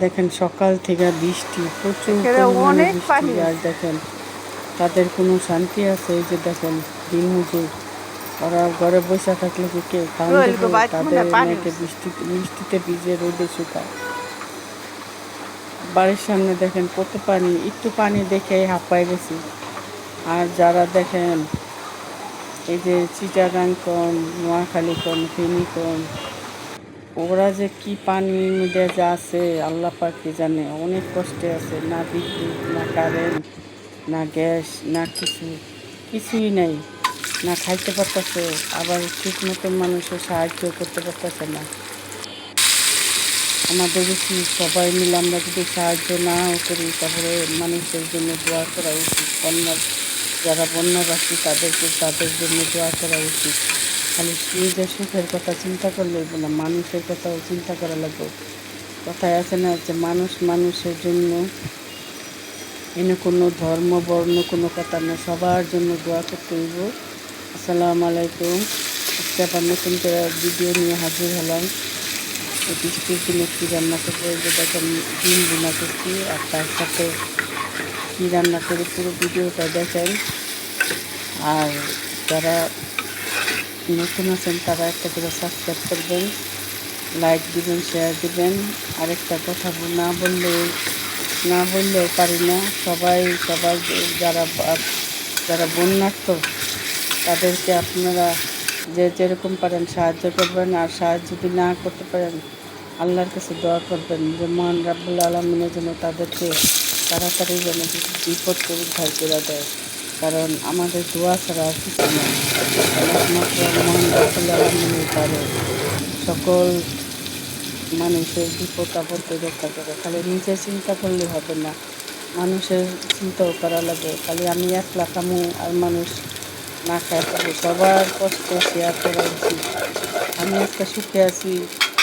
দেখেন সকাল থেকে বৃষ্টি, প্রচুর এখানে পরিমাণে অনেক বৃষ্টি। পানি। আর দেখেন তাদের কোনো শান্তি আছে? এই যে দেখেন দিনমজুর, ওরা ঘরে বসে থাকলে কি কেউ খাওয়ান রোল দেবো? গো বাইতে মনে তাদের হয় পানি মেয়েকে উঠছে। বৃষ্টিতে ভিজে রোদে শুকায়। বাড়ির সামনে দেখেন কত পানি, একটু পানি দেখে হাঁপায় গেছি। আর যারা দেখেন এই যে চিটাগাং কন, নোয়াখালী কন, ফেনী কন, ওরা যে কি পানির মধ্যে যা আছে আল্লাহ পাকই জানে। অনেক কষ্টে আছে, না বিদ্যুৎ, না কারেন্ট, না গ্যাস, না কিছুই নাই, না খাইতে পারতেছে, আবার ঠিক মতন মানুষের সাহায্য করতে পারতেছে না। আমাদের উচিত সবাই মিলে আমরা যদি সাহায্য নাও করি, তারপরে মানুষের জন্য দোয়া করা উচিত। যারা বন্যাবাসী তাদের জন্য দোয়া করা উচিত। খালি নিজের সুখের কথা চিন্তা করলেই না, মানুষের কথাও চিন্তা করা লাগবে। কথায় আছে না যে মানুষ মানুষের জন্য, এনে কোনো ধর্ম বর্ণ কোনো কথা না, সবার জন্য দোয়া করতে হইব। আসসালামু আলাইকুম। আজকে আবার নতুন করে ভিডিও নিয়ে হাজির হলাম। এই বৃষ্টির দিনে কী রান্না করবো, এই যে দেখেন ডিম বোনা করছি, আর তার সাথে কী রান্না করে পুরো ভিডিওটা দেখেন। আর যারা নতুন আছেন তারা একটা করে সাবস্ক্রাইব করবেন, লাইক দিবেন, শেয়ার দিবেন। আরেকটা কথা না বললেও পারি না, সবাই যারা যারা বন্যার্থ তাদেরকে আপনারা যে যেরকম পারেন সাহায্য করবেন। আর সাহায্য যদি না করতে পারেন, আল্লাহর কাছে দোয়া করবেন যে মহান রাব্বুল আলামিনের জন্য তাদেরকে তাড়াতাড়ি যেন বিপদকে উদ্ধার করে দেয়। কারণ আমাদের দোয়া ছাড়া আর কিছু না, একমাত্র মহান রাব্বুল আলামিনই পারে সকল মানুষের বিপদ আপদে রক্ষা করে। খালি নিজে চিন্তা করলে হবে না, মানুষের চিন্তাও করা লাগে। খালি আমি একলা খামু আর মানুষ না খায় পাবো, সবার কষ্ট শেয়ার করা উচিত। আমি আজকে সুখে আছি,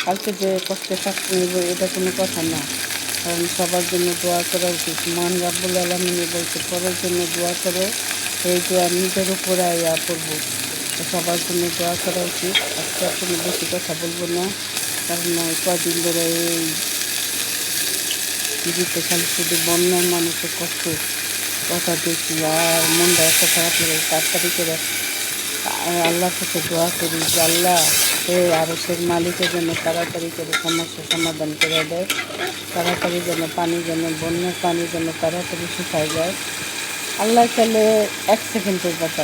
কালকে যে কষ্টে থাকতে নেব এটা কোনো কথা না। কারণ সবার জন্য দোয়া করা উচিত। মহান রাব্বুল আলামিন বলছে পরের জন্য দোয়া করো, এই দোয়া নিজের উপরে আয়া পড়বো। তো সবার জন্য দোয়া করা উচিত। আজকে আর কোনো বেশি কথা বলবো না, কারণ কদিন ধরে এই টিভিতে খালি শুধু বন্যার মানুষের কষ্ট কথা দেখি, আর মনটা এত খারাপ লাগে। তাড়াতাড়ি করে আল্লাহর কাছে দোয়া করি যে আল্লাহ সে আরশের মালিকের জন্য তাড়াতাড়ি করে সমস্যার সমাধান করে দেয়, তাড়াতাড়ি যেন বন্যার পানি যেন তাড়াতাড়ি শুকায় যায়। আল্লাহ চাইলে 1 সেকেন্ডের কথা,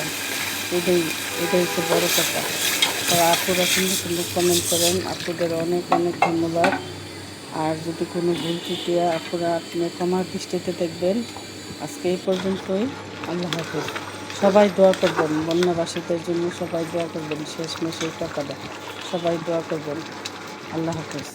এটাই এটাই হচ্ছে বড় কথা। তো আপুরা সুন্দর সুন্দর কমেন্ট করেন, আপুদের অনেক অনেক ধন্যবাদ। আর যদি কোনো ভুল ত্রুটি আপুরা আপনি ক্ষমার দৃষ্টিতে দেখবেন। আজকে এই পর্যন্তই। আল্লাহ হাফেজ। সবাই দোয়া করবেন, বন্যাবাসীদের জন্য সবাই দোয়া করবেন। শেষমেশ এই কথাটা সবাই দোয়া করবেন। আল্লাহ হাফেজ।